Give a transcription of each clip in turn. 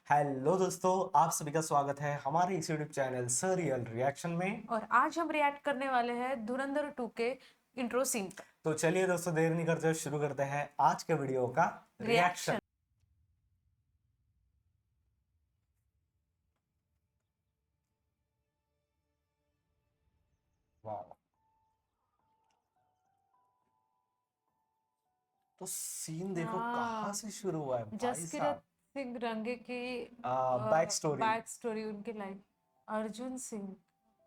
Hello दोस्तों, आप सभी का स्वागत है हमारे इस यूट्यूब चैनल सरियल रिएक्शन में। और आज हम रिएक्ट करने वाले हैं धुरंधर 2 के इंट्रो सीन पर। तो चलिए दोस्तों, देर नहीं करते हुए शुरू करते हैं आज के वीडियो का रिएक्शन। रिएक्शन। वाह, तो सीन देखो कहाँ से शुरू हुआ है भाई जसकीरत साहब। सिंह रंगे की बैक स्टोरी। बैक स्टोरी, उनकी लाइफ। अर्जुन सिंह।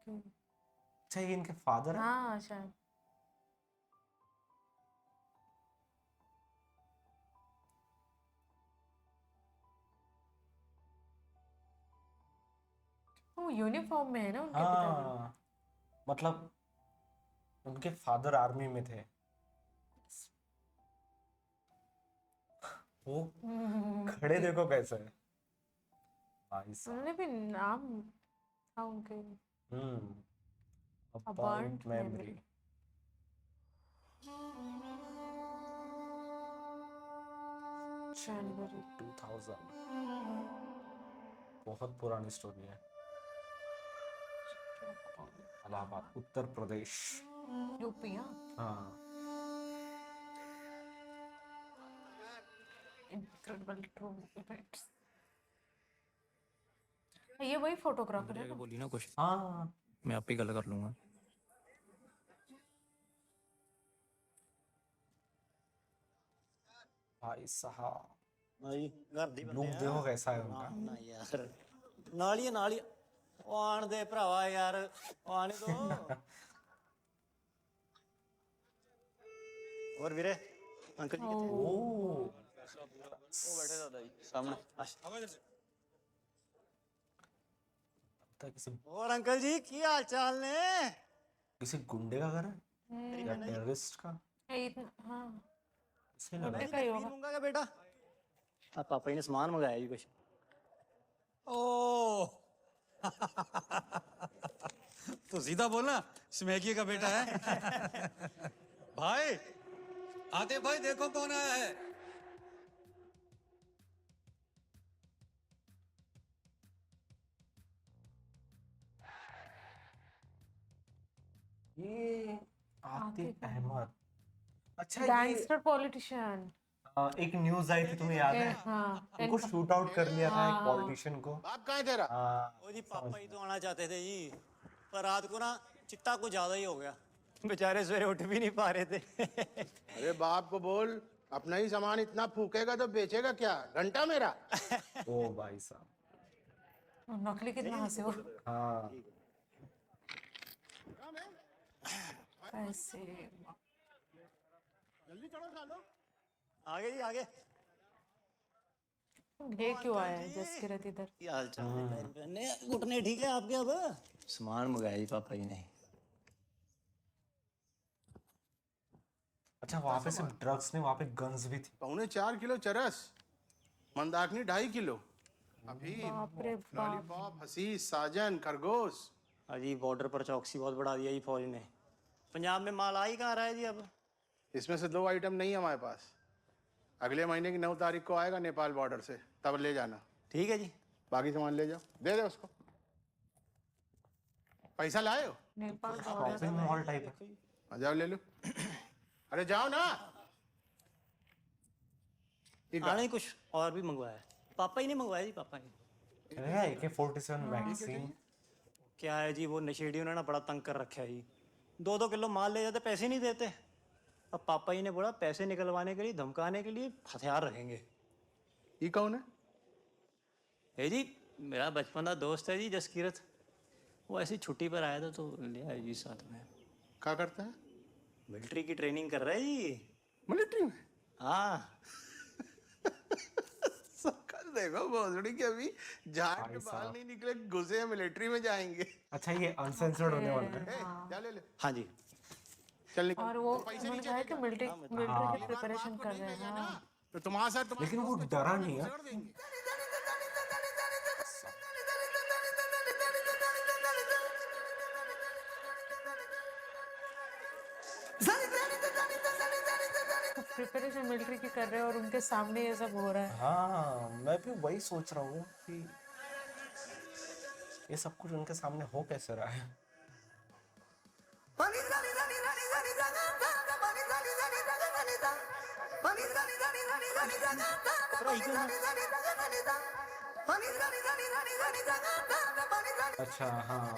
अच्छा, ये इनके फादर है। हाँ शायद। वो यूनिफॉर्म में है ना उनके पिताजी। हाँ, मतलब उनके फादर आर्मी में थे। वो खड़े देखो कैसे है भाई साहब। उन्होंने भी नाम था उनके। हम्म, अ बर्न्ड बर्न्ड मेमोरी। मेमोरी। जनवरी 2000, बहुत पुरानी स्टोरी है। इलाहाबाद, उत्तर प्रदेश। यूपी। हाँ। हाँ। Incredible true events. ये वही फोटोग्राफर है अंदर ना। बोली ना कुछ, हाँ मैं आप ही गल कर लूंगा। भाई साहब, ਭਾਈ ਘਰ ਦੀ लुक ਬੰਦੇ ਆ देखो कैसा है ਨਾ उनका। ਨਾ ਯਾਰ ਨਾਲ ਹੀ ਉਹ ਆਣ ਦੇ ਭਰਾਵਾ ਯਾਰ ਉਹ ਆਣੇ ਦੋ ਹੋਰ ਵੀਰੇ ਅੰਕਲ ਜੀ ਕਿੱਥੇ ओ, ਉਹ ਬੈਠੇ ਦਾਦਾ ਜੀ ਸਾਹਮਣੇ लगता है किसी ਹੋਰ ਅੰਕਲ ਜੀ ਕੀ ਹਾਲ ਚਾਲ ਨੇ किसी गुंडे का घर है या टेररिस्ट का। हाँ। इसे लग रहा गुंडे है। का ही पीन होगा। मंगा क्या बेटा ਆ ਪਾਪਾ ਜੀ ਨੇ ਸਮਾਨ ਮੰਗਾਇਆ ਜੀ ਕੁਛ ओ तो सीधा बोलना, स्मैकिए का बेटा है। भाई आते भाई, देखो कौन आया है। ये आतिफ अहमद। अच्छा, ये गैंगस्टर पॉलिटिशियन। एक न्यूज आई थी, तुम्हें याद है। हाँ। उनको शूट आउट कर लिया था एक पॉलिटिशियन को। बाप कहाँ है तेरा हाँ, वो जी पापा ही तो आना चाहते थे जी पर रात को ना चिट्टा कुछ ज्यादा ही हो गया बेचारे सवेरे उठ भी नहीं पा रहे थे अरे बाप को बोल, अपना ही सामान इतना फूकेगा तो बेचेगा क्या? घंटा मेरा। ओ भाई साहब। नकली कितना हंसे हो। हाँ, ऐसे। जल्दी चढ़ो खा लो। आगे जी आगे ये क्यों आया है जसकीरत इधर। क्या हाल चाल है पैर पहनने घुटने ठीक है आपके अब सामान मंगाया जी पापा जी ने अच्छा, वहां पे सिर्फ ड्रग्स नहीं, वहां पे गन्स भी थी। 4.25 किलो चरस, मंदाकिनी 2.5 किलो, अफीम, बाप रे बाप। लॉलीपॉप, हसीस, साजन, खरगोश। अजी बॉर्डर पर चौकसी बहुत बढ़ा दिया जी फौज ने पंजाब में माल आ ही कहाँ रहा है जी अब इसमें से 2 आइटम नहीं है हमारे पास। अगले महीने की 9 तारीख को आएगा नेपाल बॉर्डर से, तब ले जाना। ठीक है जी बाकी सामान ले जाओ, दे दे उसको। पैसा लाए हो? नेपाल शॉपिंग मॉल टाइप है। आ जाओ ले लो। अरे जाओ ना। ठीक है। आने कुछ और भी मंगवाया है पापा ही ने मंगवाया जी पापा ने AK-47 मैगजीन। क्या है जी वो नशेड़ियों ने ना बड़ा तंग कर रखा है जी 2-2 किलो माल ले जाते पैसे नहीं देते अब पापा जी ने बोला पैसे निकलवाने के लिए धमकाने के लिए हथियार रखेंगे ये कौन है? है जी मेरा बचपन का दोस्त है जी जसकीरत वो ऐसी छुट्टी पर आया था तो ले आया जी साथ में क्या करता है? मिलिट्री की ट्रेनिंग कर रहा है जी मिलिट्री में? हाँ कल देखो भोसड़ी के अभी झाड़ के भाई बाल साहब। नहीं निकले, घुसे मिलिट्री में जाएंगे। अच्छा, ये अनसेंसर्ड होने वाला है। क्या ले ले, हाँ जी चल निकल। और वो पैसे उन्होंने नीचे कहा है दे कि क्या? मिलिट्री की प्रिपरेशन कर रहे हैं। हाँ। तो तुम्हारे साथ तुम्हारे लेकिन वो दोस्त को डरा चौकाट नहीं है। पकड़ देंगे। प्रिपरेशन मिलिट्री की कर रहे हैं और उनके सामने ये सब हो रहा है। हाँ, मैं भी वही सोच रहा हूँ कि ये सब कुछ उनके सामने हो कैसे रहा है। अच्छा हाँ,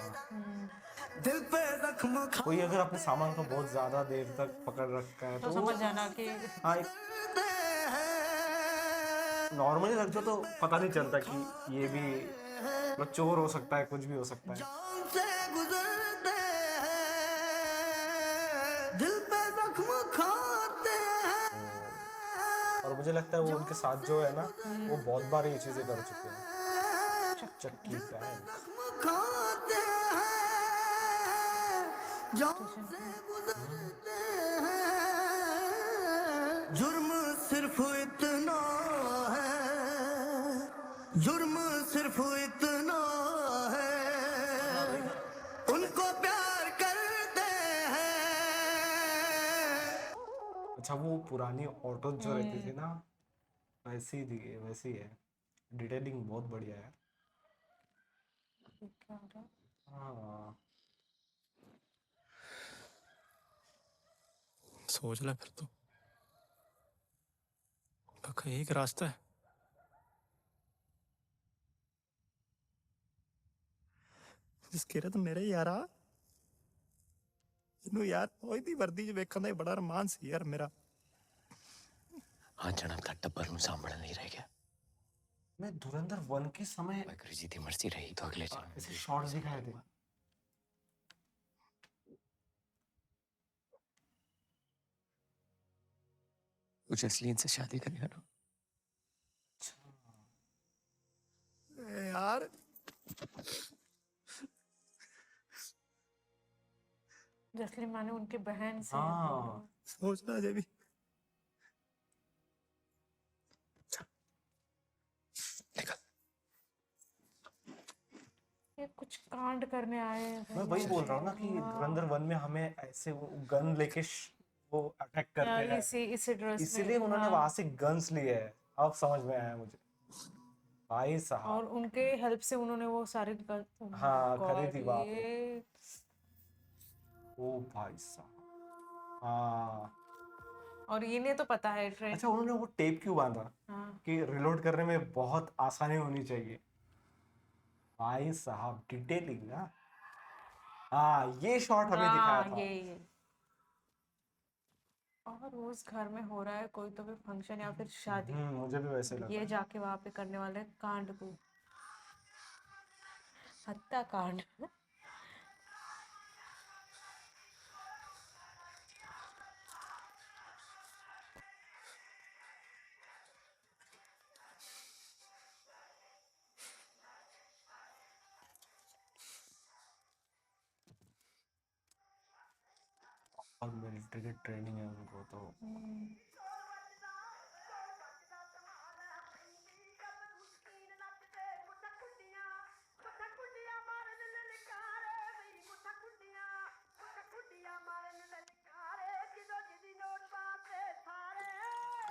कोई अगर अपने सामान को बहुत ज्यादा देर तक पकड़ रखा है तो तो समझ जाना कि हाँ, नॉर्मली रख दो तो पता नहीं चलता कि ये भी मतलब चोर हो सकता है, कुछ भी हो सकता है। और मुझे लगता है वो उनके साथ जो है ना, वो बहुत बार ये चीजें कर चुके हैं। चक्की बैंक। जुर्म सिर्फ इतना है, जुर्म सिर्फ इतना है, उनको प्यार करते हैं। अच्छा, वो पुरानी ऑटो जो रहती थी ना, वैसी ही थी, वैसी ही है। डिटेलिंग बहुत बढ़िया है। हाँ, सोच ले फिर तो पक्का एक रास्ता है। जिस किरत मेरे यारा इनू यार होई दी वर्दी च वेखण दा ही बड़ा रमान सी यार मेरा। हाँ जनाब का टब्बर ਨੂੰ ਸਾਂਭਣ नहीं रह गया। मैं धुरंधर 1 के समय वाहिगुरु जी की मर्जी रही तो अगले जन्म ऐसे शॉर्ट्स दिखाए थे। कुछ असलीन से शादी करेगा ना। ए यार जसली माने उनके बहन से हाँ, सोचना अजय भी निकल। ये कुछ कांड करने आए हैं। मैं वही बोल रहा हूँ ना कि धुरंधर 1 में हमें ऐसे वो गन लेके वो अटैक करते हैं, इसी ड्रेस में। इसीलिए उन्होंने वहां से गन्स लिए है। अब समझ में आया मुझे। भाई साहब, और उनके हेल्प से उन्होंने वो सारे हाँ, God, खरीदी बाप रे। ये ओ भाई साहब, हाँ। और इन्हें तो पता है ट्रेन। अच्छा, उन्होंने वो टेप क्यों बांधा हाँ कि रिलोड करने में बहुत आसानी होनी चाहिए। भाई साहब, डिटेलिंग ना। हाँ, ये शॉट हमें दिखाया था। ये और उस घर में हो रहा है कोई तो भी फंक्शन या फिर शादी। मुझे भी वैसे लगा। ये जाके वहां पे करने वाले हैं कांड को, हत्या कांड। और मिलिट्री की ट्रेनिंग है उनको तो।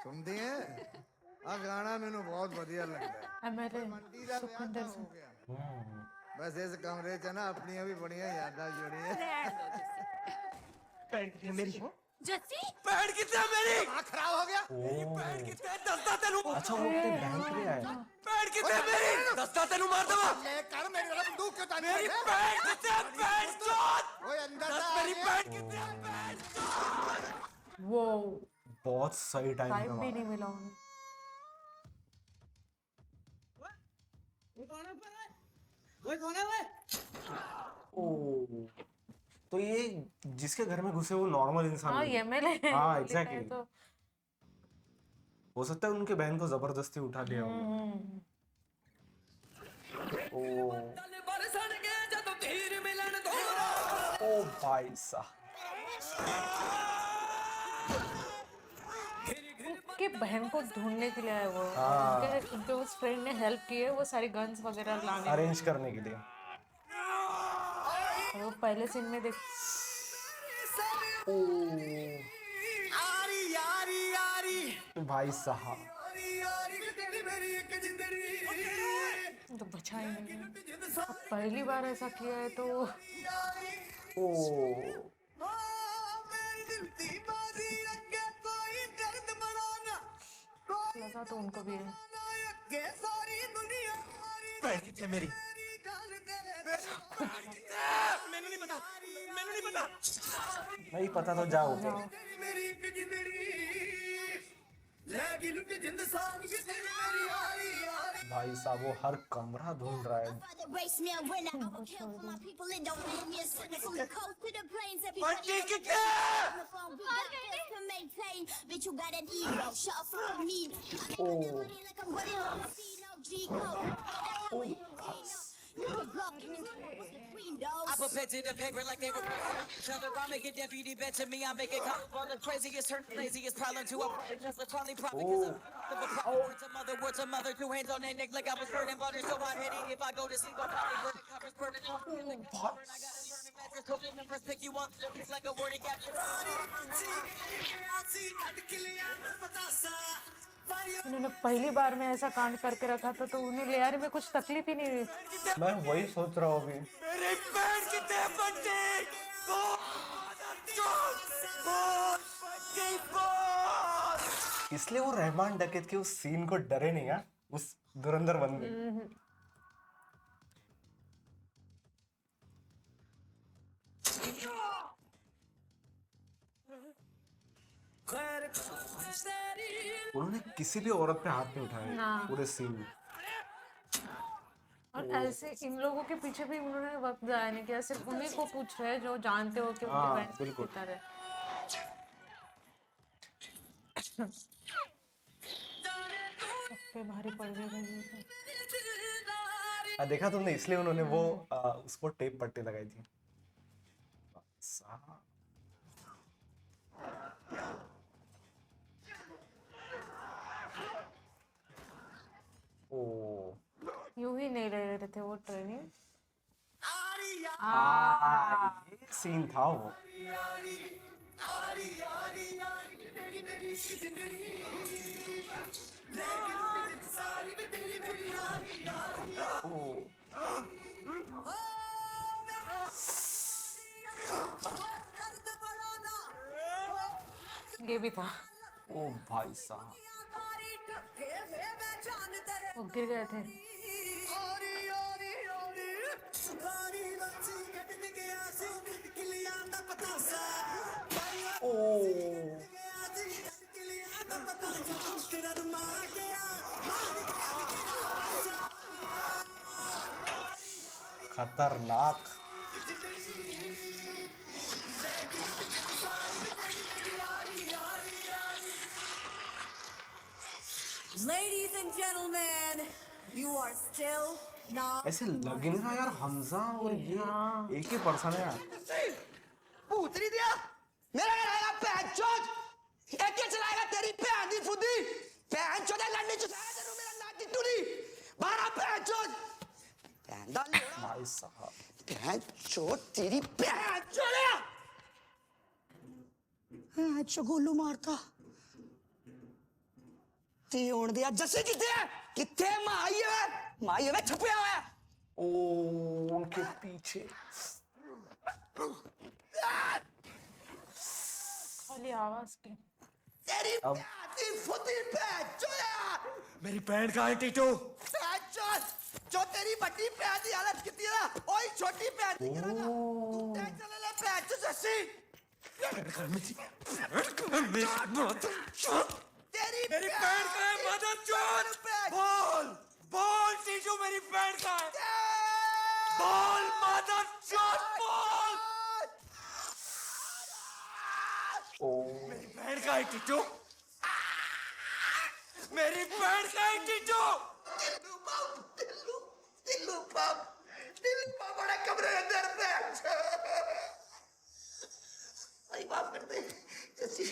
सुनती हैं आ गाना मैनू बहुत बढ़िया लगता है। एमएलए मंडी का सुखविंदर हो सिंह। गया हम्म, बस इस कमरे च ना अपनियां भी बढ़िया यादां जुड़ी मेरी पैर कितना मेरी दिमाग खराब हो गया। ओ, अच्छा, वो अपने बैंक पे आए। पैर कितना मेरी दस्ता तेनू मार दूंगा। ले कर मेरी वाला बंदूक क्यों तानी मेरी पैर कितना पैर चोद ओए अंदर से मेरी पैर कितना पैर वो बहुत सही टाइम टाइम पे भी नहीं मारा। मिला उन्हें। ओ, तो ये जिसके घर में घुसे वो नॉर्मल इंसान हाँ नहीं ये है। एमएलए हाँ, exactly। तो हो सकता है उनके बहन को जबरदस्ती उठा लिया होगा। ओ, ओ भाई साहब, उनके बहन को ढूंढने के लिए आए वो। हाँ। उनके उस फ्रेंड ने हेल्प की है वो सारी गन्स वगैरह लाने में। अरेंज करने के लिए। और वो पहले सीन में देख ओ, आरी यारी यारी भाई साहब तो बचा ही नहीं है। अब पहली बार ऐसा किया है तो ओ लगा तो उनको भी है। मेरी नहीं पता तो जाओ ऊपर। जाओ। भाई साहब वो हर कमरा ढूंढ रहा है। I put pen to the paper like they were another I make a deputy bet to me I make it come on the craziest turn laziest problem to a just a trolley problem word to mother two hands on their neck like I was burning butter so I'm heading if I go to sleep I'm probably burning covers burning off I got a burning mattress hoping numbers pick you up it's like a word to capture उन्होंने पहली बार में ऐसा कांड करके रखा था तो उन्हें ले आने में कुछ तकलीफ ही नहीं हुई। मैं वही सोच रहा हूँ अभी। मेरे पैर कितने फटे इसलिए वो रहमान डकैत के उस सीन को डरे नहीं है उस धुरंधर बंदे। उन्होंने किसी भी औरत पे हाथ नहीं उठाया ना। पूरे सीन में। और ऐसे इन लोगों के पीछे भी उन्होंने वक्त जाया नहीं किया, सिर्फ उन्हीं को पूछ रहे हैं जो जानते हो कि हाँ, उनके बैंड बिल्कुल। की तरह। सबके भारी पड़ गए ये तो। देखा तुमने, इसलिए उन्होंने वो उसको टेप पट्टी लगाई थी। साहब ओ यूं ही नहीं ले रहे थे वो ट्रेनिंग। ये सीन था वो। ओ ये भी था। ओ भाई साहब वो गिर गए थे। ओ खतरनाक। Ladies and gentlemen, you are still not ऐसे लग नहीं रहा यार, हमजा और ये एक ही पर्सन है यार। पूतरी दिया मेरा रहेगा पैंचोद एक के चलाएगा तेरी भैन दी फुदी पैंचोद लड़ने चुसाया तेरू मेरा नाटी टूरी बारा पैंचोद भैन दा लोड़ा भाई साहब पैंचोद तेरी पैंचोद पैंचो गोलू मारता ते होण दिया जस्सी किथे माई है छुपया हुआ है ओ उनके पीछे खाली आवाज की। तेरी अब- प्यारी फुदी पैंचोद मेरी बहन का है टीटू। पैंचोद जो तेरी बड़ी पैर की हालत कितनी है ना ओही छोटी पैर की करेगा तू टेंशन ले पैंचोद जस्सी तेरी मेरी बहन का है मदद चोर। बोल टीटू मेरी बहन का है। बोल मदद चोर बोल। ओ मेरी बहन का है टीटू। मेरी बहन का है टीटू। दिल्लू पाप बड़ा कमरे के अंदर पे भाई माफ कर दे जैसी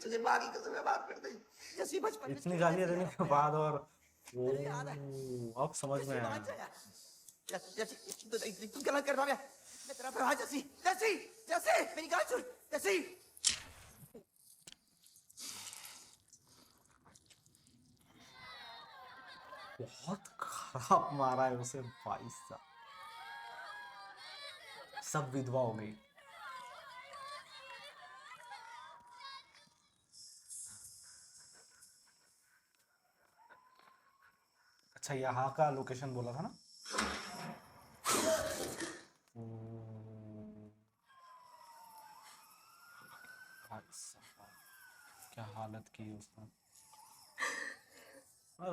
तुझे माँ की कसम है माफ कर दे जैसी बचपन में इतनी गालियां देने के बाद और ओ अब समझ में आया। जैसी तू गलत कर रहा है मैं तेरा भाई जैसी जैसी जैसी मेरी गाल सुन जैसी बहुत खराब मारा है उसे भाई साहब। सब विधवा हो गई। अच्छा यहाँ का लोकेशन बोला था ना। भाई साहब क्या हालत की है उसने।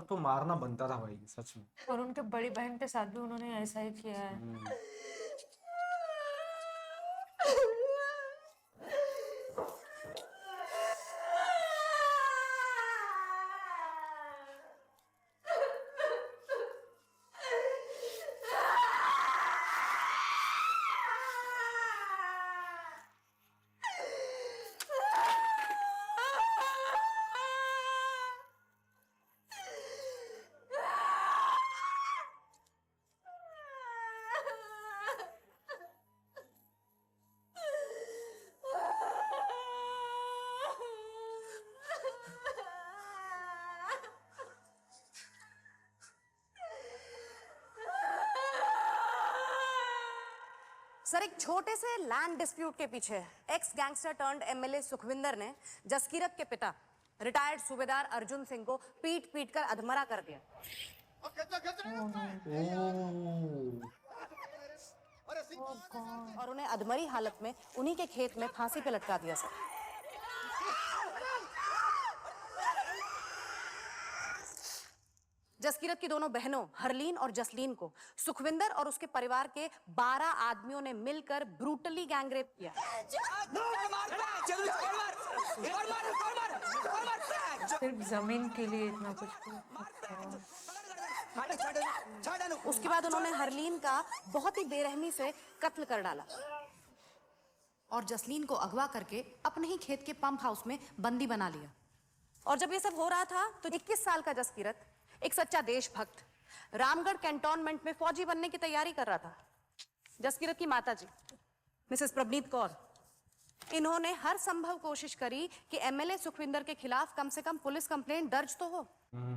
तो मारना बनता था भाई सच में। और उनके बड़ी बहन के साथ भी उन्होंने ऐसा ही किया है। सर, एक छोटे से लैंड डिस्प्यूट के पीछे ex gangster turned MLA Sukhvinder ने जसकीरत के पिता रिटायर्ड सूबेदार अर्जुन सिंह को पीट पीट कर अधमरा कर दिया और उन्हें अधमरी हालत में उन्हीं के खेत में फांसी पे लटका दिया सर। जसकीरत की दोनों बहनों हरलीन और जसलीन को सुखविंदर और उसके परिवार के 12 आदमियों ने मिलकर ब्रूटली गैंगरेप किया। सिर्फ जमीन के लिए इतना कुछ किया। उसके बाद उन्होंने हरलीन का बहुत ही बेरहमी से कत्ल कर डाला और जसलीन को अगवा करके अपने ही खेत के पंप हाउस में बंदी बना लिया। और जब ये सब हो रहा था तो 21 साल का जसकीरत, एक सच्चा देशभक्त, रामगढ़ कैंटोनमेंट में फौजी बनने की तैयारी कर रहा था। जसकीरत की माताजी मिसेस प्रभनीत कौर, इन्होंने हर संभव कोशिश करी कि एमएलए सुखविंदर के खिलाफ कम से कम पुलिस कंप्लेंट दर्ज तो हो,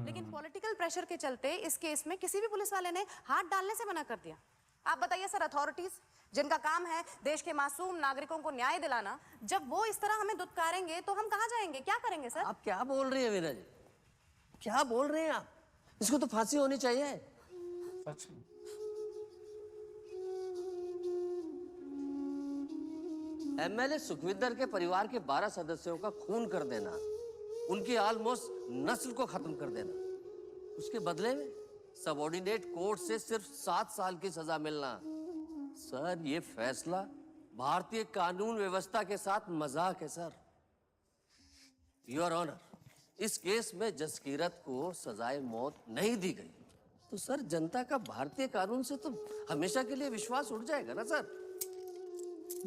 लेकिन पॉलिटिकल प्रेशर के चलते इस केस में किसी भी पुलिस वाले ने हाथ डालने से मना कर दिया। आप बताइए सर, अथॉरिटीज जिनका काम है देश के मासूम नागरिकों को न्याय दिलाना, जब वो इस तरह हमें दुत्कारेंगे तो हम कहाँ जाएंगे, क्या करेंगे सर? आप क्या बोल रही हैं वीना जी, क्या बोल रहे हैं आप? इसको तो फांसी होनी चाहिए। सच में। एमएलए सुखविंदर के परिवार के 12 सदस्यों का खून कर देना, उनकी ऑलमोस्ट नस्ल को खत्म कर देना, उसके बदले में सबऑर्डिनेट कोर्ट से सिर्फ 7 साल की सजा मिलना। सर, ये फैसला भारतीय कानून व्यवस्था के साथ मजाक है सर। योर ऑनर, इस केस में जसकीरत को सजाए मौत नहीं दी गई तो सर जनता का भारतीय कानून से तो हमेशा के लिए विश्वास उठ जाएगा ना सर।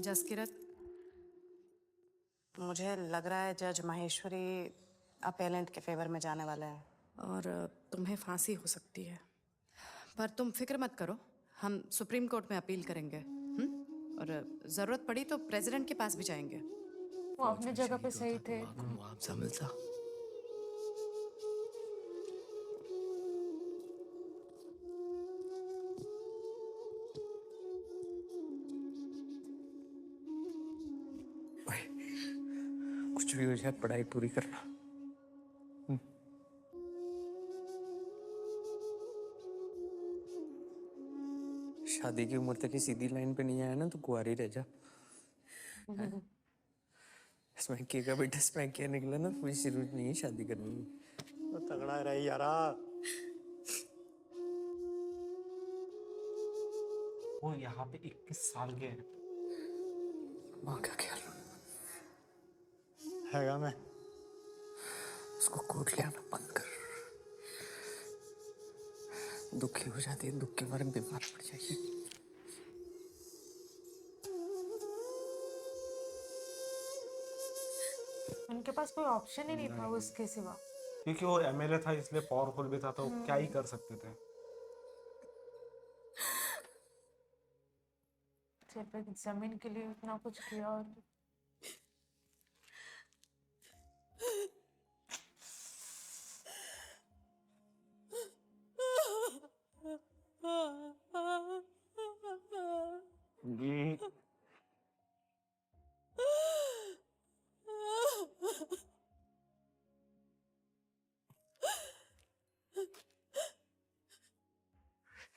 जसकीरत, मुझे लग रहा है जज माहेश्वरी अपेलेंट के फेवर में जाने वाला है और तुम्हें फांसी हो सकती है। पर तुम फिक्र मत करो, हम सुप्रीम कोर्ट में अपील करेंगे और जरूरत पड़ी तो प्रेसिडेंट के पास भी जाएंगे। वो अपने जगह पे सही थे। मुआवजा मिलता। कुछ भी हो जाए पढ़ाई पूरी करना। शादी की उम्र तक ही सीधी लाइन पे नहीं आया ना तो कुंवारी रह जा। स्मैकी का बेटा स्मैकिया निकला ना, कोई जरूरत नहीं है शादी करने की। तो तगड़ा रही यारा। वो यहाँ पे 21 साल के हैं। माँ का ख्याल हैगा मैं। उसको कोर्ट ले आना बंद कर। दुखी हो जाती है, दुख के मारे बीमार पड़ जाएगी। उनके पास कोई ऑप्शन ही नहीं था उसके सिवा। क्योंकि वो एमएलए था इसलिए पावरफुल भी था, तो क्या ही कर सकते थे। सिर्फ जमीन के लिए इतना कुछ किया और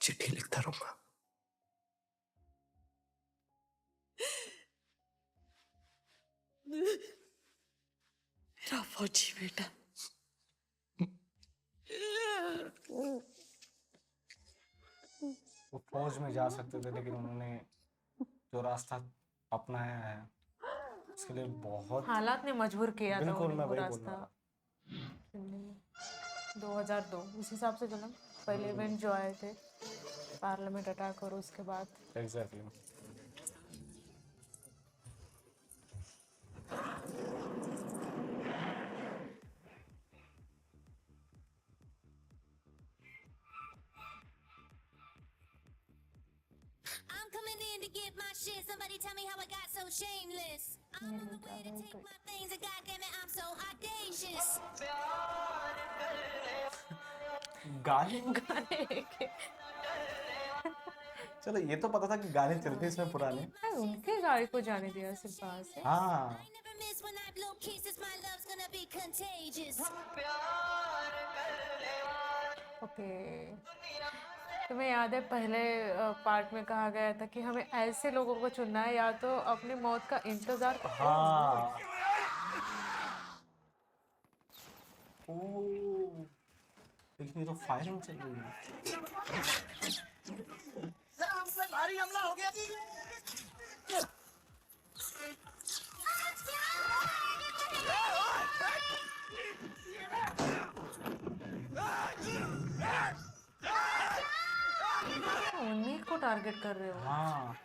चिट्ठी लिखता रहूंगा। मेरा फौजी बेटा। वो फौज में जा सकते थे लेकिन उन्होंने जो रास्ता अपनाया है उसके लिए बहुत हालात ने मजबूर किया था बिल्कुल उन्हें मैं वो वही बोल रास्ता रहा था। चुनने में। 2002 उस हिसाब से चला पहले इवेंट जो आए थे पार्लियामेंट अटैक और उसके बाद exactly I'm coming in to get my shit. Somebody tell me how I got so shameless. I'm on the way to take my things, and goddamn it, I'm so audacious. गाने चलो ये तो पता था कि गाने चलते इसमें पुराने। हाँ, उनके गाड़ी को जाने दिया सिर्फ बाहर से। हाँ I never miss when I blow kisses. My love's gonna be contagious. Okay तुम्हें याद है पहले पार्ट में कहा गया था कि हमें ऐसे लोगों को चुनना है या तो अपनी मौत का इंतजार हाँ ओ लेकिन ये तो फायरिंग चल रही है। भारी हमला हो गया। उन्हीं को टारगेट कर रहे हो। हाँ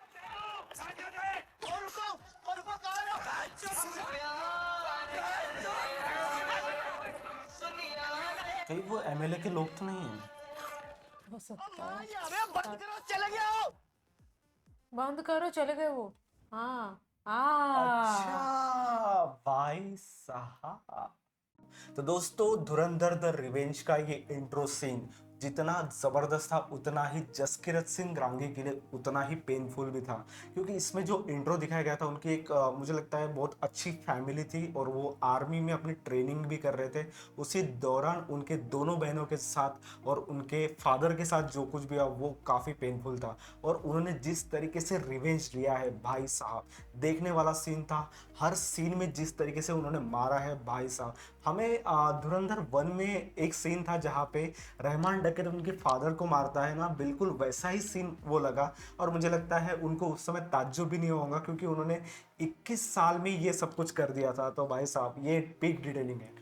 कहीं वो एमएलए के लोग तो नहीं हैं। हो सकता है बंद करो, चले गए। बंद करो चले गए वो। हाँ हाँ अच्छा भाई साहब तो दोस्तों धुरंधर द रिवेंज का ये इंट्रो सीन जितना जबरदस्त था उतना ही जसकीरत सिंह रांगी के लिए उतना ही पेनफुल भी था क्योंकि इसमें जो इंट्रो दिखाया गया था उनकी एक मुझे लगता है बहुत अच्छी फैमिली थी और वो आर्मी में अपनी ट्रेनिंग भी कर रहे थे। उसी दौरान उनके दोनों बहनों के साथ और उनके फादर के साथ जो कुछ भी हुआ वो काफ़ी पेनफुल था और उन्होंने जिस तरीके से रिवेंज लिया है भाई साहब देखने वाला सीन था। हर सीन में जिस तरीके से उन्होंने मारा है भाई साहब हमें धुरंधर 1 में एक सीन था जहाँ पे रहमान डकैत उनके फादर को मारता है ना बिल्कुल वैसा ही सीन वो लगा और मुझे लगता है उनको उस समय ताज्जुब भी नहीं होगा क्योंकि उन्होंने 21 साल में ये सब कुछ कर दिया था। तो भाई साहब ये पीक डिटेलिंग है।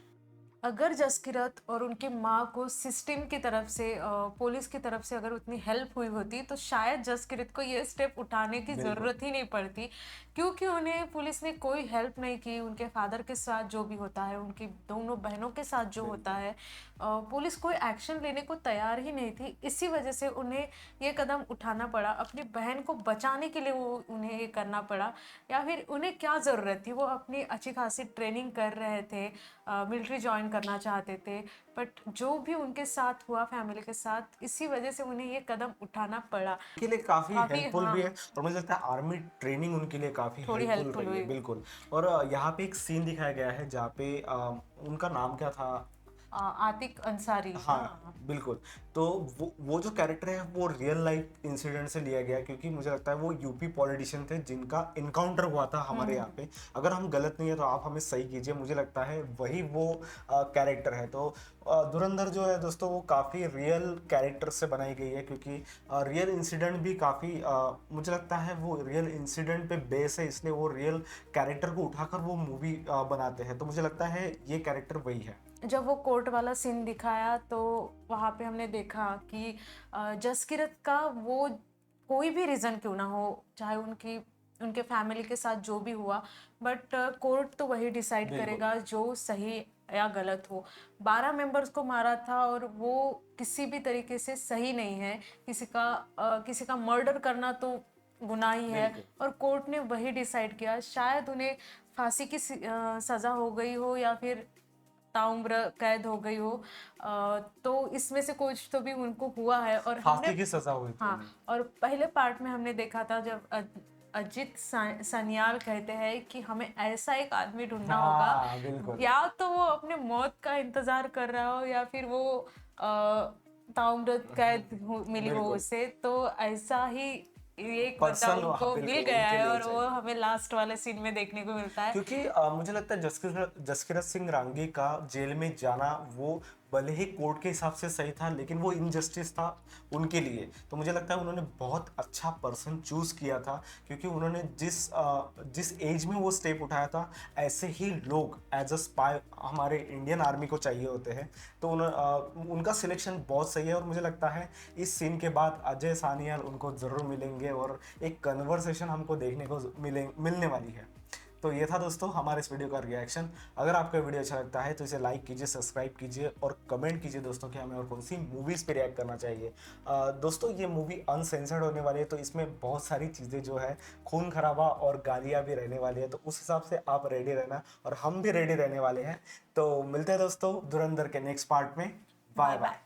अगर जसकीरत और उनकी माँ को सिस्टम की तरफ से पुलिस की तरफ से अगर उतनी हेल्प हुई होती तो शायद जसकीरत को ये स्टेप उठाने की ज़रूरत ही नहीं पड़ती क्योंकि उन्हें पुलिस ने कोई हेल्प नहीं की। उनके फादर के साथ जो भी होता है उनकी दोनों बहनों के साथ जो होता है पुलिस कोई एक्शन लेने को तैयार ही नहीं थी। इसी वजह से उन्हें ये कदम उठाना पड़ा अपनी बहन को बचाने के लिए वो उन्हें ये करना पड़ा या फिर उन्हें क्या ज़रूरत थी। वो अपनी अच्छी खासी ट्रेनिंग कर रहे थे मिलिट्री ज्वाइन करना चाहते थे बट जो भी उनके साथ हुआ फैमिली के साथ इसी वजह से उन्हें ये कदम उठाना पड़ा। के लिए काफी हेल्पफुल हाँ। भी है और मुझे लगता है आर्मी ट्रेनिंग उनके लिए काफी थोड़ी हेल्पफुल helpful रही है हुई। बिल्कुल। और यहाँ पे एक सीन दिखाया गया है जहाँ पे उनका नाम क्या था आतिक अंसारी। हाँ बिल्कुल। तो वो जो कैरेक्टर है वो रियल लाइफ इंसिडेंट से लिया गया क्योंकि मुझे लगता है वो यूपी पॉलिटिशियन थे जिनका इनकाउंटर हुआ था हमारे यहाँ पे। अगर हम गलत नहीं है तो आप हमें सही कीजिए मुझे लगता है वही वो कैरेक्टर है। तो धुरंधर जो है दोस्तों वो काफ़ी रियल कैरेक्टर से बनाई गई है क्योंकि रियल इंसिडेंट भी काफ़ी मुझे लगता है वो रियल इंसिडेंट पे बेस है इसलिए वो रियल कैरेक्टर को उठाकर वो मूवी बनाते हैं। तो मुझे लगता है ये कैरेक्टर वही है। जब वो कोर्ट वाला सीन दिखाया तो वहाँ पे हमने देखा कि जसकीरत का वो कोई भी रीज़न क्यों ना हो चाहे उनके फैमिली के साथ जो भी हुआ बट कोर्ट तो वही डिसाइड करेगा जो सही या गलत हो। 12 मेंबर्स को मारा था और वो किसी भी तरीके से सही नहीं है। किसी का मर्डर करना तो गुनाह ही है और कोर्ट ने वही डिसाइड किया। शायद उन्हें फांसी की सज़ा हो गई हो या फिर ताउम्र कैद हो गई हो तो इसमें से कुछ तो भी उनको हुआ है। और फांसी की सजा हुई थी। हाँ और पहले पार्ट में हमने देखा था जब अजित सान्याल कहते हैं कि हमें ऐसा एक आदमी ढूंढना होगा बिल्कुल। या तो वो अपने मौत का इंतजार कर रहा हो या फिर वो ताउम्र कैद मिली वो बिल्कुल। उसे, तो ऐसा ही एक Person, बंदा उनको हाँ, मिल बिल्कुल, गया उनके है लिए और वो चाहिए। हमें लास्ट वाले सीन में देखने को मिलता है। क्योंकि मुझे लगता है जसकीरत सिंह रांगी का जेल में जाना वो भले ही कोर्ट के हिसाब से सही था, लेकिन वो इनजस्टिस था उनके लिए। तो मुझे लगता है उन्होंने बहुत अच्छा पर्सन चूज किया था, क्योंकि उन्होंने जिस एज में वो स्टेप उठाया था, ऐसे ही लोग एज अ स्पाई हमारे इंडियन आर्मी को चाहिए होते हैं। तो उनका सिलेक्शन बहुत सही है, और मुझे लगता है इस सीन के बाद अजय सानियाल उनको ज़रूर मिलेंगे और एक कन्वर्सेशन हमको देखने को मिलने वाली है। तो ये था दोस्तों हमारे इस वीडियो का रिएक्शन। अगर आपको वीडियो अच्छा लगता है तो इसे लाइक कीजिए, सब्सक्राइब कीजिए और कमेंट कीजिए दोस्तों कि हमें और कौन सी मूवीज़ पे रिएक्ट करना चाहिए। दोस्तों ये मूवी अनसेंसर्ड होने वाली है, तो इसमें बहुत सारी चीज़ें जो है खून खराबा और गालियाँ भी रहने वाली है, तो उस हिसाब से आप रेडी रहना और हम भी रेडी रहने वाले हैं। तो मिलते हैं दोस्तों धुरंधर के नेक्स्ट पार्ट में। Bye bye.